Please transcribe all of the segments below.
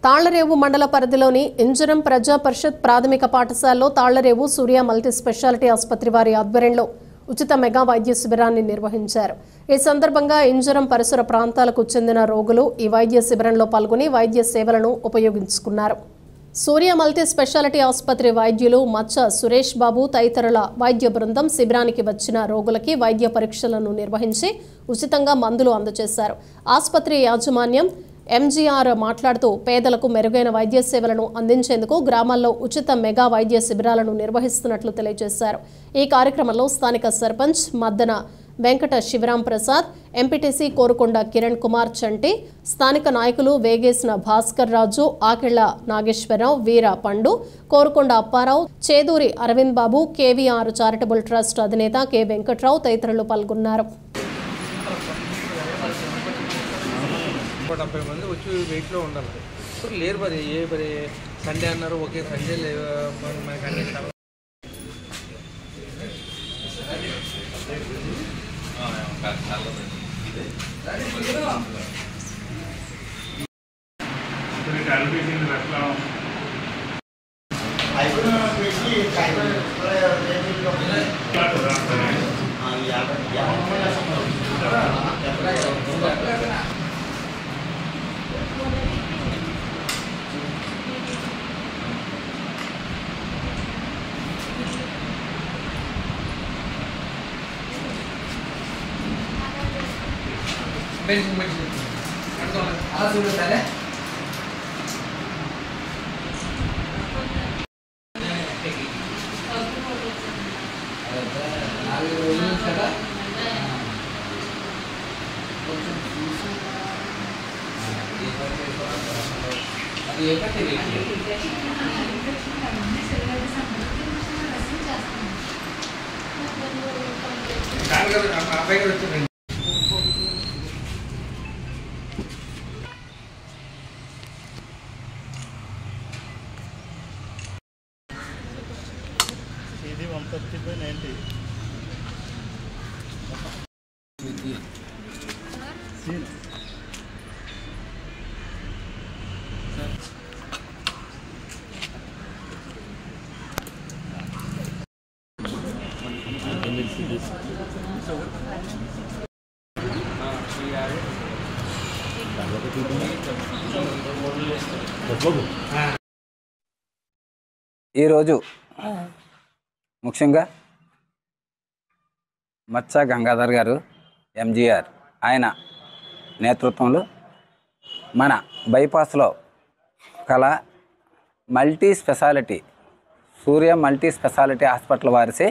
తాళ్లరేవు మండల పరిధిలోని ఇంజరం ప్రజా పరిషత్ ప్రాథమిక పాఠశాలలో తాళ్లరేవు సూర్య మల్టీ స్పెషాలిటీ ఆసుపత్రి వారి ఆధ్వర్యంలో ఉచిత మెగా వైద్య శిబిరాన్ని నిర్వహించారు. ఈ సందర్భంగా ఇంజరం పరిసర ప్రాంతాలకు చెందిన రోగులు ఈ వైద్య శిబిరంలో పాల్గొని వైద్య సేవలను ఉపయోగించుకున్నారు. సూర్య మల్టీ స్పెషాలిటీ ఆసుపత్రి వైద్యులు మచ్చ సురేష్ బాబు తదితరుల వైద్య బృందం శిబిరానికి వచ్చిన రోగులకి వైద్య పరీక్షలను నిర్వహించి ఉచితంగా మందులు అందజేశారు. ఆసుపత్రి యాజమాన్యం ఎంజీఆర్ మాట్లాడుతూ పేదలకు మెరుగైన వైద్య సేవలను అందించేందుకు గ్రామాల్లో ఉచిత మెగా వైద్య శిబిరాలను నిర్వహిస్తున్నట్లు తెలియజేశారు. ఈ కార్యక్రమంలో స్థానిక సర్పంచ్ మద్దన వెంకట శివరాం ప్రసాద్, ఎంపీటీసీ కోరుకొండ కిరణ్ కుమార్ చంటి, స్థానిక నాయకులు వేగేసిన భాస్కర్ రాజు, ఆకెళ్ల నాగేశ్వరరావు, వీర పండు, కోరుకొండ అప్పారావు, చేదూరి అరవింద్ బాబు, కేవీఆర్ చారిటబుల్ ట్రస్ట్ అధినేత కె వెంకట్రావు తదితరులు పాల్గొన్నారు. 70 మంది వచ్చి వెయిట్లో ఉండాలి. ఇప్పుడు లేరు మరి సండే అన్నారు. ఓకే సండే లేదు మనకి అన్ని ఇది 130/90. ఈరోజు ముఖ్యంగా మచ్చ గంగాధర్ గారు ఎంజీఆర్ ఆయన నేతృత్వంలో మన బైపాస్లో కల మల్టీ స్పెషాలిటీ సూర్య మల్టీ స్పెషాలిటీ హాస్పిటల్ వారిసే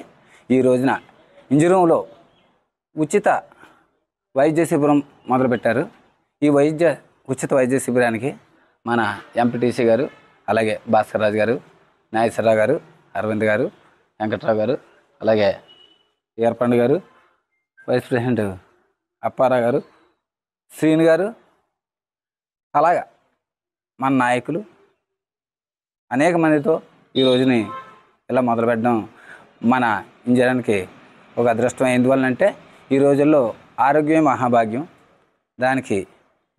ఈ రోజున ఇంజరంలో ఉచిత వైద్య శిబిరం మొదలుపెట్టారు. ఈ ఉచిత వైద్య శిబిరానికి మన ఎంపీటీసీ గారు, అలాగే భాస్కర్ రాజు గారు, నాగేశ్వరరావు గారు, అరవింద్ గారు, వెంకట్రావు గారు, అలాగే వీరపండు గారు, వైస్ ప్రెసిడెంట్ అప్పారావు గారు, శ్రీను గారు, అలాగా మన నాయకులు అనేక మందితో ఈ రోజుని ఇలా మొదలుపెట్టడం మన ఇంజరానికి ఒక అదృష్టం. ఎందువల్లంటే ఈ రోజుల్లో ఆరోగ్యమే మహాభాగ్యం. దానికి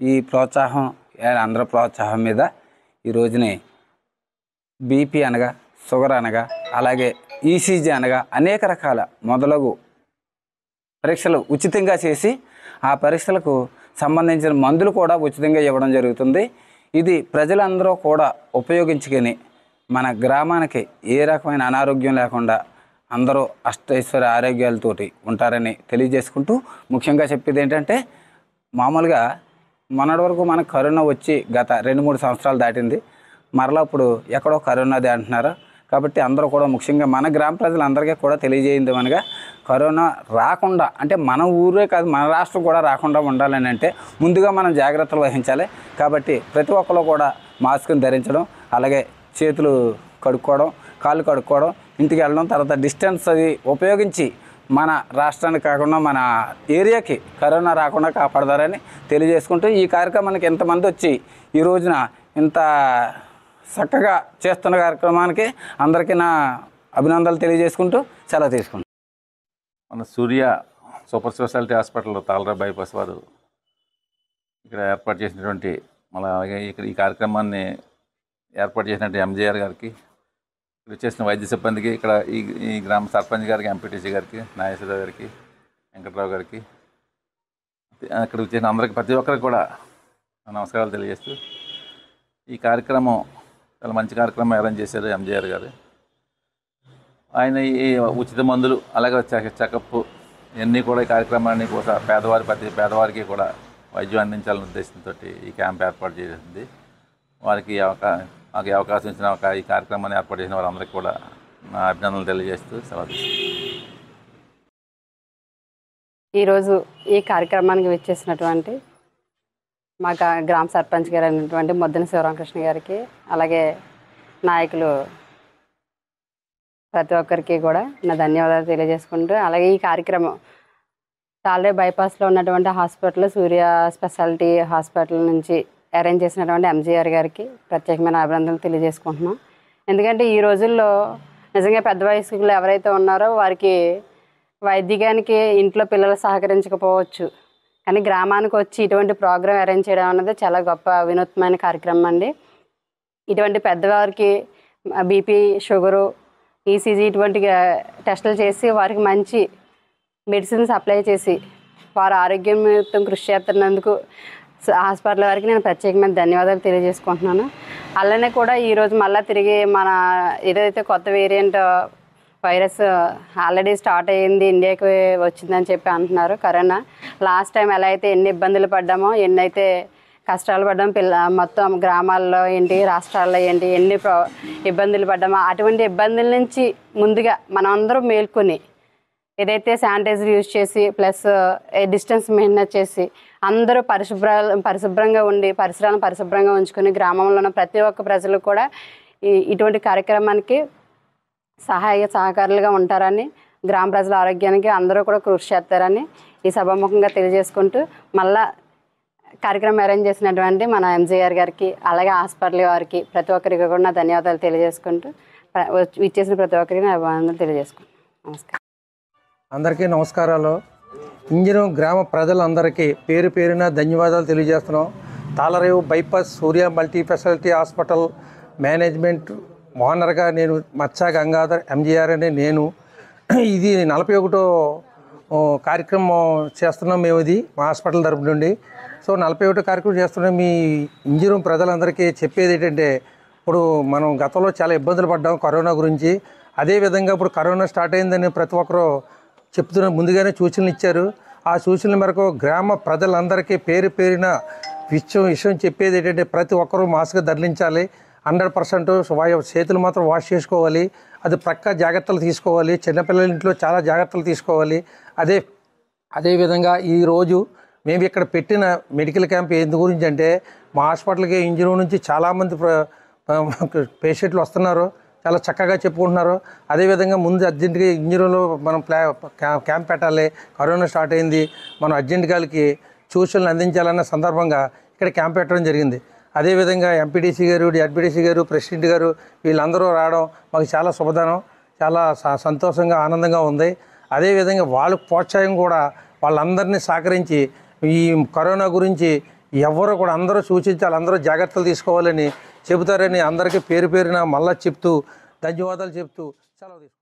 ఈ ప్రోత్సాహం అందరి ప్రోత్సాహం మీద ఈ రోజుని బీపీ అనగా, షుగర్ అనగా, అలాగే ఈసీజీ అనగా అనేక రకాల మొదలగు పరీక్షలు ఉచితంగా చేసి ఆ పరీక్షలకు సంబంధించిన మందులు కూడా ఉచితంగా ఇవ్వడం జరుగుతుంది. ఇది ప్రజలందరూ కూడా ఉపయోగించుకొని మన గ్రామానికి ఏ రకమైన అనారోగ్యం లేకుండా అందరూ అష్టైశ్వర్య ఆరోగ్యాలతోటి ఉంటారని తెలియజేసుకుంటూ, ముఖ్యంగా చెప్పేది ఏంటంటే, మామూలుగా మొన్నటి వరకు మనకు కరోనా వచ్చి గత 2-3 సంవత్సరాలు దాటింది. మరలా ఇప్పుడు ఎక్కడో కరోనాది అంటున్నారు. కాబట్టి అందరూ కూడా ముఖ్యంగా మన గ్రామ ప్రజలందరికీ కూడా తెలియజేయింది అనగా, కరోనా రాకుండా అంటే మన ఊరే కాదు మన రాష్ట్రం కూడా రాకుండా ఉండాలని అంటే ముందుగా మనం జాగ్రత్తలు వహించాలి. కాబట్టి ప్రతి ఒక్కరు కూడా మాస్క్ని ధరించడం, అలాగే చేతులు కడుక్కోవడం, కాళ్ళు కడుక్కోవడం, ఇంటికి వెళ్ళడం, తర్వాత డిస్టెన్స్ అది ఉపయోగించి మన రాష్ట్రానికి కాకుండా మన ఏరియాకి కరోనా రాకుండా కాపాడతారని తెలియజేసుకుంటూ, ఈ కార్యక్రమానికి ఎంతమంది వచ్చి ఈ రోజున ఇంత చక్కగా చేస్తున్న కార్యక్రమానికి అందరికీ నా అభినందనలు తెలియజేసుకుంటూ సెలవు తీసుకుంటాను. మన Surya super speciality hospital Tallarevu bypass వారు ఇక్కడ ఏర్పాటు చేసినటువంటి అలాగే ఇక్కడ ఈ కార్యక్రమాన్ని ఏర్పాటు చేసినట్టు ఎంజీఆర్ గారికి, ఇక్కడ చేసిన వైద్య సిబ్బందికి, ఇక్కడ ఈ గ్రామ సర్పంచ్ గారికి, ఎంపీటీసీ గారికి, నాగేశ్వరరావు గారికి, వెంకట్రావు గారికి, ఇక్కడ చేసిన అందరికి ప్రతి ఒక్కరికి కూడా నమస్కారాలు తెలియజేస్తూ, ఈ కార్యక్రమం చాలా మంచి కార్యక్రమం అరేంజ్ చేశారు ఎంజీఆర్ గారు. ఆయన ఈ ఉచిత మందులు అలాగే చెకప్ ఇవన్నీ కూడా ఈ కార్యక్రమాన్ని కూడా ప్రతి పేదవారికి కూడా వైద్యం అందించాలనే ఉద్దేశంతో ఈ క్యాంప్ ఏర్పాటు చేసింది. వారికి మాకు అవకాశం ఇచ్చిన ఈ కార్యక్రమాన్ని ఏర్పాటు చేసిన వారందరికీ కూడా నా అభినందనలు తెలియజేస్తూ సెలవు. ఈరోజు ఈ కార్యక్రమానికి విచ్చేసినటువంటి మా గ్రామ సర్పంచ్ గారు అయినటువంటి మొద్దన శివరామకృష్ణ గారికి, అలాగే నాయకులు ప్రతి ఒక్కరికి కూడా నా ధన్యవాదాలు తెలియజేసుకుంటూ, అలాగే ఈ కార్యక్రమం తాళ్ళరేవు బైపాస్లో ఉన్నటువంటి హాస్పిటల్ సూర్య స్పెషాలిటీ హాస్పిటల్ నుంచి అరేంజ్ చేసినటువంటి ఎంజీఆర్ గారికి ప్రత్యేకమైన అభినందనలు తెలియజేసుకుంటున్నాం. ఎందుకంటే ఈ రోజుల్లో నిజంగా పెద్ద వయస్కులు ఎవరైతే ఉన్నారో వారికి వైద్యానికి ఇంట్లో పిల్లలు సహకరించకపోవచ్చు, కానీ గ్రామానికి వచ్చి ఇటువంటి ప్రోగ్రాం అరేంజ్ చేయడం అనేది చాలా గొప్ప వినూత్నమైన కార్యక్రమం అండి. ఇటువంటి పెద్దవారికి బీపీ, షుగరు, ఈసీజీ ఇటువంటి టెస్టులు చేసి వారికి మంచి మెడిసిన్స్ అప్లై చేసి వారు ఆరోగ్యం నిమిత్తం కృషి చేస్తున్నందుకు హాస్పిటల్ వారికి నేను ప్రత్యేకమైన ధన్యవాదాలు తెలియజేసుకుంటున్నాను. అలానే కూడా ఈరోజు మళ్ళీ తిరిగి మన ఏదైతే కొత్త వేరియంట్ వైరస్ ఆల్రెడీ స్టార్ట్ అయ్యింది, ఇండియాకి వచ్చిందని చెప్పి అంటున్నారు. కరోనా లాస్ట్ టైం ఎలా అయితే ఎన్ని ఇబ్బందులు పడ్డామో, ఎన్నైతే కష్టాలు పడ్డాము, మొత్తం గ్రామాల్లో ఏంటి, రాష్ట్రాల్లో ఏంటి, ఎన్ని ఇబ్బందులు పడ్డామో అటువంటి ఇబ్బందుల నుంచి ముందుగా మనం అందరం మేల్కొని ఏదైతే శానిటైజర్ యూజ్ చేసి ప్లస్ డిస్టెన్స్ మెయింటైన్ చేసి అందరూ పరిశుభ్రంగా ఉండి పరిసరాలను పరిశుభ్రంగా ఉంచుకొని గ్రామంలో ఉన్న ప్రతి ఒక్క ప్రజలు కూడా ఇటువంటి కార్యక్రమానికి సహాయ సహకారులుగా ఉంటారని, గ్రామ ప్రజల ఆరోగ్యానికి అందరూ కూడా కృషి చేస్తారని ఈ సభాముఖంగా తెలియజేసుకుంటూ, మళ్ళా కార్యక్రమం అరేంజ్ చేసినటువంటి మన ఎంజీఆర్ గారికి అలాగే హాస్పిటల్ వారికి ప్రతి ఒక్కరికి కూడా ధన్యవాదాలు తెలియజేసుకుంటూ ఇచ్చేసిన ప్రతి ఒక్కరికి నా అభినందనలు తెలియజేసుకుంటాను. నమస్కారం. అందరికీ నమస్కారాలు. ఇంజనీరింగ్ గ్రామ ప్రజలందరికీ పేరు పేరున ధన్యవాదాలు తెలియజేస్తున్నాం. తాళ్ళరేవు బైపాస్ సూర్య మల్టీ స్పెషాలిటీ హాస్పిటల్ మేనేజ్మెంట్ ఓనర్గా నేను మచ్చా గంగాధర్ ఎంజీఆర్ అనే నేను. ఇది 41వ కార్యక్రమం చేస్తున్నాం మేము, ఇది మా హాస్పిటల్ తరపు నుండి. సో 41వ కార్యక్రమం చేస్తున్నాం. మీ ఇంజనీరింగ్ ప్రజలందరికీ చెప్పేది ఏంటంటే, ఇప్పుడు మనం గతంలో చాలా ఇబ్బందులు పడ్డాం కరోనా గురించి. అదేవిధంగా ఇప్పుడు కరోనా స్టార్ట్ అయిందని ప్రతి ఒక్కరూ చెప్తున్న ముందుగానే సూచనలు ఇచ్చారు. ఆ సూచనల మేరకు గ్రామ ప్రజలందరికీ పేరు పేరిన విషయం చెప్పేది ఏంటంటే, ప్రతి ఒక్కరూ మాస్క్ ధరించాలి. 100% చేతులు మాత్రం వాష్ చేసుకోవాలి. అది ప్రక్క జాగ్రత్తలు తీసుకోవాలి. చిన్నపిల్లల ఇంట్లో చాలా జాగ్రత్తలు తీసుకోవాలి. అదేవిధంగా ఈరోజు మేము ఇక్కడ పెట్టిన మెడికల్ క్యాంప్ ఎందు గురించి అంటే, మా హాస్పిటల్కి ఇంజనీరింగ్ నుంచి చాలామంది పేషెంట్లు వస్తున్నారు, చాలా చక్కగా చెప్పుకుంటున్నారు. అదేవిధంగా ముందు అర్జెంటుగా ఇంజనీరింగ్లో మనం క్యాంప్ పెట్టాలి, కరోనా స్టార్ట్ అయింది, మనం అర్జెంటుగా వాళ్ళకి సూచనలు అందించాలన్న సందర్భంగా ఇక్కడ క్యాంప్ పెట్టడం జరిగింది. అదేవిధంగా ఎంపీటీసీ గారు, డిఆర్పీటీసీ గారు, ప్రెసిడెంట్ గారు వీళ్ళందరూ రావడం మాకు చాలా శుభదానం, చాలా సంతోషంగా ఆనందంగా ఉంది. అదేవిధంగా వాళ్ళ ప్రోత్సాహం కూడా వాళ్ళందరినీ సహకరించి ఈ కరోనా గురించి ఎవరు కూడా అందరూ సూచించాలి, అందరూ జాగ్రత్తలు తీసుకోవాలని చెబుతారని అందరికీ పేరు పేరున మళ్ళా చెప్తూ ధన్యవాదాలు చెప్తూ సెలవు తీసుకుంటాను.